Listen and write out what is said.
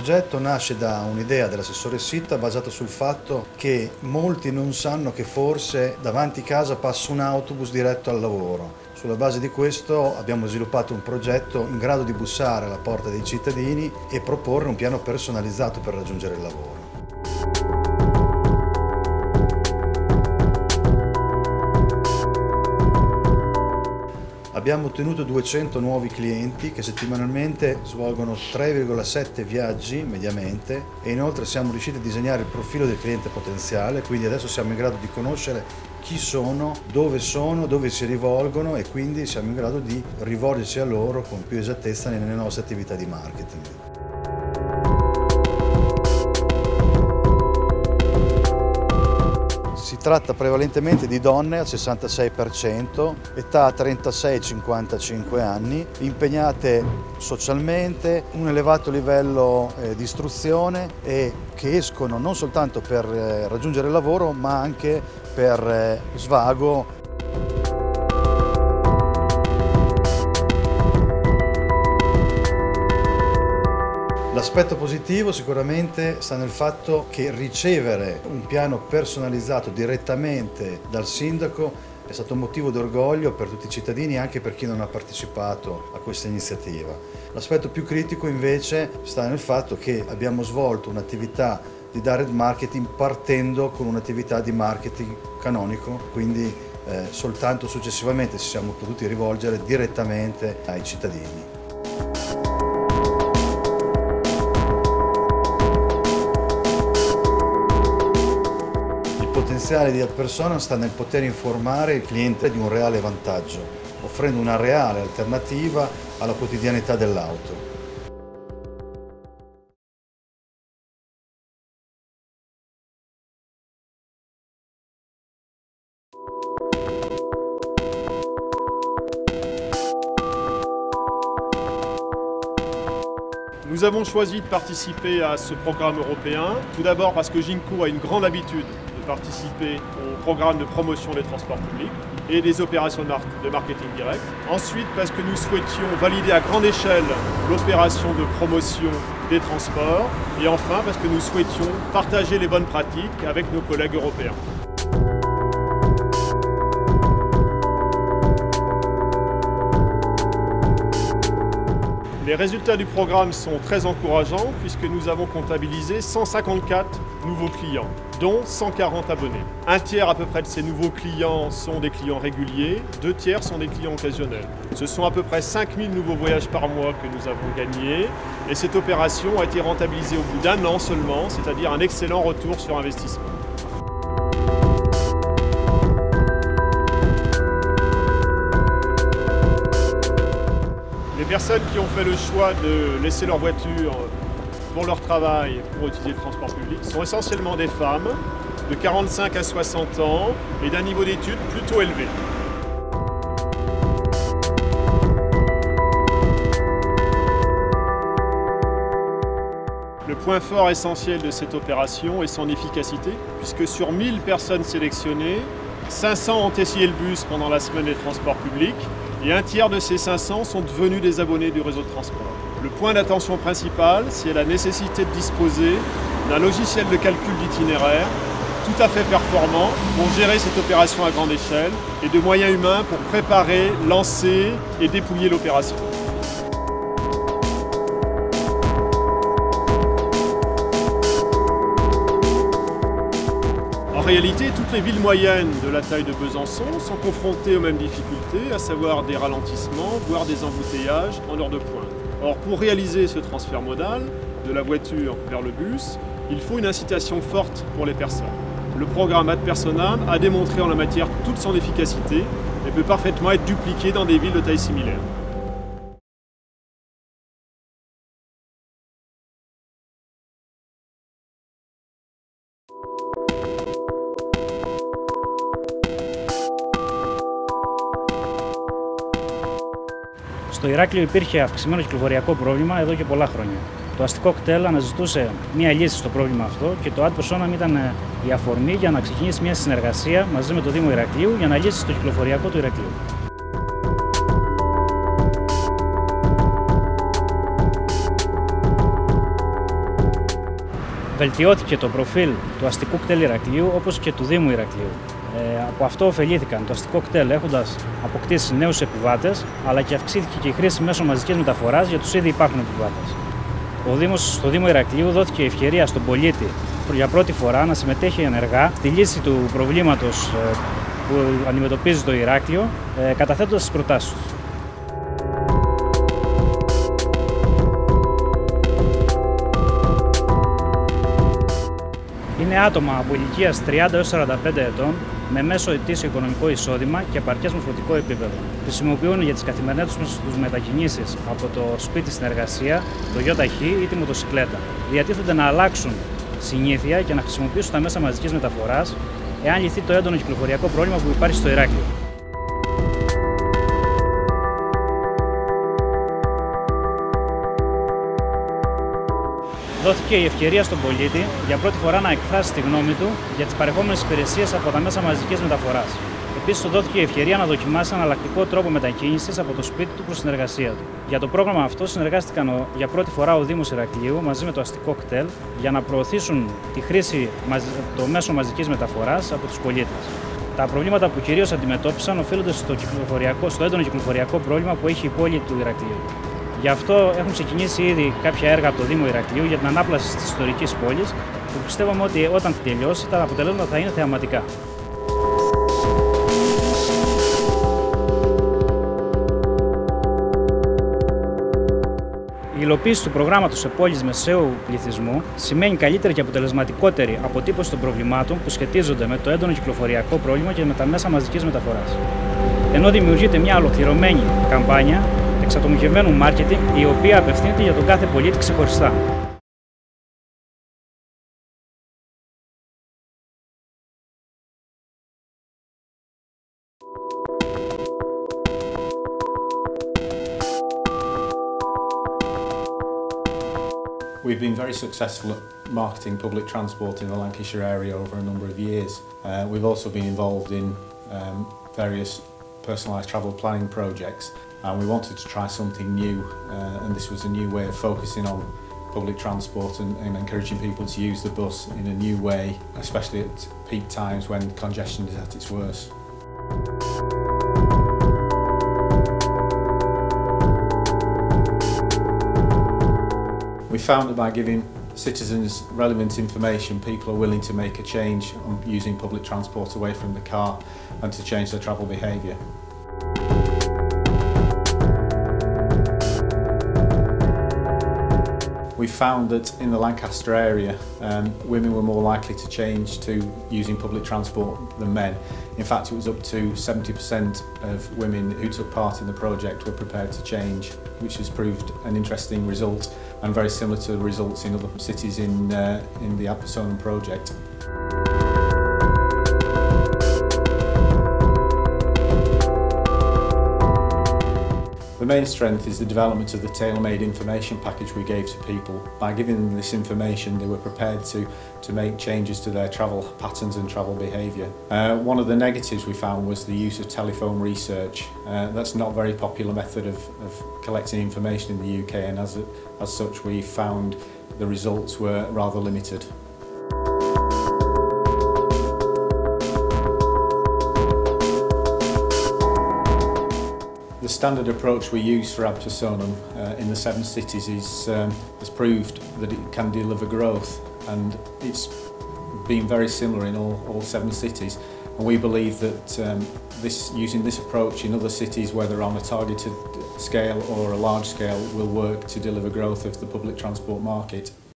progetto nasce da un'idea dell'assessore Sitta basata sul fatto che molti non sanno che forse davanti casa passa un autobus diretto al lavoro. Sulla base di questo abbiamo sviluppato un progetto in grado di bussare alla porta dei cittadini e proporre un piano personalizzato per raggiungere il lavoro. Abbiamo ottenuto 200 nuovi clienti che settimanalmente svolgono 3,7 viaggi mediamente e inoltre siamo riusciti a disegnare il profilo del cliente potenziale, quindi adesso siamo in grado di conoscere chi sono, dove si rivolgono e quindi siamo in grado di rivolgerci a loro con più esattezza nelle nostre attività di marketing. Si tratta prevalentemente di donne al 66%, età 36-55 anni, impegnate socialmente, un elevato livello di istruzione e che escono non soltanto per raggiungere il lavoro ma anche per svago. L'aspetto positivo sicuramente sta nel fatto che ricevere un piano personalizzato direttamente dal sindaco è stato un motivo d'orgoglio per tutti i cittadini e anche per chi non ha partecipato a questa iniziativa. L'aspetto più critico invece sta nel fatto che abbiamo svolto un'attività di direct marketing partendo con un'attività di marketing canonico, quindi soltanto successivamente ci siamo potuti rivolgere direttamente ai cittadini. Il potenziale di Ad Personam sta nel poter informare il cliente di un reale vantaggio, offrendo una reale alternativa alla quotidianità dell'auto. Nous avons choisi de participer à ce programme européen, tout d'abord parce que Ginko a une grande habitude de participer au programme de promotion des transports publics et des opérations de marketing direct. Ensuite, parce que nous souhaitions valider à grande échelle l'opération de promotion des transports. Et enfin, parce que nous souhaitions partager les bonnes pratiques avec nos collègues européens. Les résultats du programme sont très encourageants puisque nous avons comptabilisé 154 nouveaux clients, dont 140 abonnés. Un tiers à peu près de ces nouveaux clients sont des clients réguliers, 2 tiers sont des clients occasionnels. Ce sont à peu près 5000 nouveaux voyages par mois que nous avons gagnés et cette opération a été rentabilisée au bout d'1 an seulement, c'est-à-dire un excellent retour sur investissement. Les personnes qui ont fait le choix de laisser leur voiture pour leur travail, pour utiliser le transport public, sont essentiellement des femmes de 45 à 60 ans et d'un niveau d'études plutôt élevé. Le point fort essentiel de cette opération est son efficacité, puisque sur 1000 personnes sélectionnées, 500 ont essayé le bus pendant la semaine des transports publics et un tiers de ces 500 sont devenus des abonnés du réseau de transport. Le point d'attention principal, c'est la nécessité de disposer d'un logiciel de calcul d'itinéraire tout à fait performant pour gérer cette opération à grande échelle et de moyens humains pour préparer, lancer et dépouiller l'opération. En réalité, toutes les villes moyennes de la taille de Besançon sont confrontées aux mêmes difficultés, à savoir des ralentissements, voire des embouteillages en heure de pointe. Or, pour réaliser ce transfert modal, de la voiture vers le bus, il faut une incitation forte pour les personnes. Le programme Ad Personam a démontré en la matière toute son efficacité et peut parfaitement être dupliqué dans des villes de taille similaire. Στο Ηράκλειο υπήρχε αυξημένο κυκλοφοριακό πρόβλημα εδώ και πολλά χρόνια. Το αστικό κτέλ αναζητούσε μία λύση στο πρόβλημα αυτό και το Ad Personam ήταν η αφορμή για να ξεκινήσει μια συνεργασία μαζί με το Δήμο Ηρακλείου για να λύσει το κυκλοφοριακό του Ηρακλείου. Βελτιώθηκε το προφίλ του αστικού κτέλ Ηρακλείου όπως και του Δήμου Ηρακλείου. Από αυτό ωφελήθηκαν το αστικό κτέλ έχοντας αποκτήσει νέους επιβάτες, αλλά και αυξήθηκε και η χρήση μέσω μαζικής μεταφοράς για τους ήδη υπάρχουν επιβάτες. Στο Δήμο Ηρακλείου δόθηκε η ευκαιρία στον πολίτη για πρώτη φορά να συμμετέχει ενεργά στη λύση του προβλήματος που αντιμετωπίζει το Ηράκλειο, καταθέτοντας τις προτάσεις του. Είναι άτομα από ηλικίας 30 έως 45 ετών με μέσο ετήσιο οικονομικό εισόδημα και επαρκές μορφωτικό επίπεδο. Χρησιμοποιούν για τις καθημερινές τους μετακινήσεις από το σπίτι στην εργασία, το ΙΟΤΑΧΗ ή τη μοτοσυκλέτα. Διατίθενται να αλλάξουν συνήθεια και να χρησιμοποιήσουν τα μέσα μαζικής μεταφοράς εάν λυθεί το έντονο κυκλοφοριακό πρόβλημα που υπάρχει στο Ηράκλειο. Δόθηκε η ευκαιρία στον πολίτη για πρώτη φορά να εκφράσει τη γνώμη του για τις παρεχόμενες υπηρεσίες από τα μέσα μαζικής μεταφοράς. Επίσης, του δόθηκε η ευκαιρία να δοκιμάσει έναν αλλακτικό τρόπο μετακίνησης από το σπίτι του προς την εργασία του. Για το πρόγραμμα αυτό συνεργάστηκαν για πρώτη φορά ο Δήμος Ηρακλείου μαζί με το αστικό κτέλ για να προωθήσουν τη χρήση το μέσο μαζικής μεταφοράς από τους πολίτες. Τα προβλήματα που κυρίως αντιμετώπισαν οφείλονται στο έντονο κυκλοφοριακό πρόβλημα που έχει η πόλη του Ηρακλείου. Γι' αυτό έχουν ξεκινήσει ήδη κάποια έργα από το Δήμο Ηρακλείου για την ανάπλαση της ιστορικής πόλης, που πιστεύουμε ότι όταν τελειώσει τα αποτελέσματα θα είναι θεαματικά. Η υλοποίηση του προγράμματος σε πόλεις μεσαίου πληθυσμού σημαίνει καλύτερη και αποτελεσματικότερη αποτύπωση των προβλημάτων που σχετίζονται με το έντονο κυκλοφοριακό πρόβλημα και με τα μέσα μαζικής μεταφοράς. Ενώ δημιουργείται μια ολοκληρωμένη καμπάνια εξατομικευμένου μάρκετινγκ, η οποία απευθύνεται για τον κάθε πολίτη ξεχωριστά. We've been very successful at marketing public transport in the Lancashire area over a number of years. We've also been involved in various personalised travel planning projects, and we wanted to try something new, and this was a new way of focusing on public transport and encouraging people to use the bus in a new way, especially at peak times when congestion is at its worst. We found that by giving citizens relevant information, people are willing to make a change on using public transport away from the car and to change their travel behaviour. We found that in the Lancaster area, women were more likely to change to using public transport than men. In fact, it was up to 70% of women who took part in the project were prepared to change, which has proved an interesting result and very similar to the results in other cities in the Abersonan project. The main strength is the development of the tailor-made information package we gave to people. By giving them this information, they were prepared to make changes to their travel patterns and travel behaviour. One of the negatives we found was the use of telephone research. That's not a very popular method of collecting information in the UK, and as such we found the results were rather limited. The standard approach we use for Abersonan in the 7 cities has proved that it can deliver growth, and it's been very similar in all 7 cities. And we believe that using this approach in other cities, whether on a targeted scale or a large scale, will work to deliver growth of the public transport market.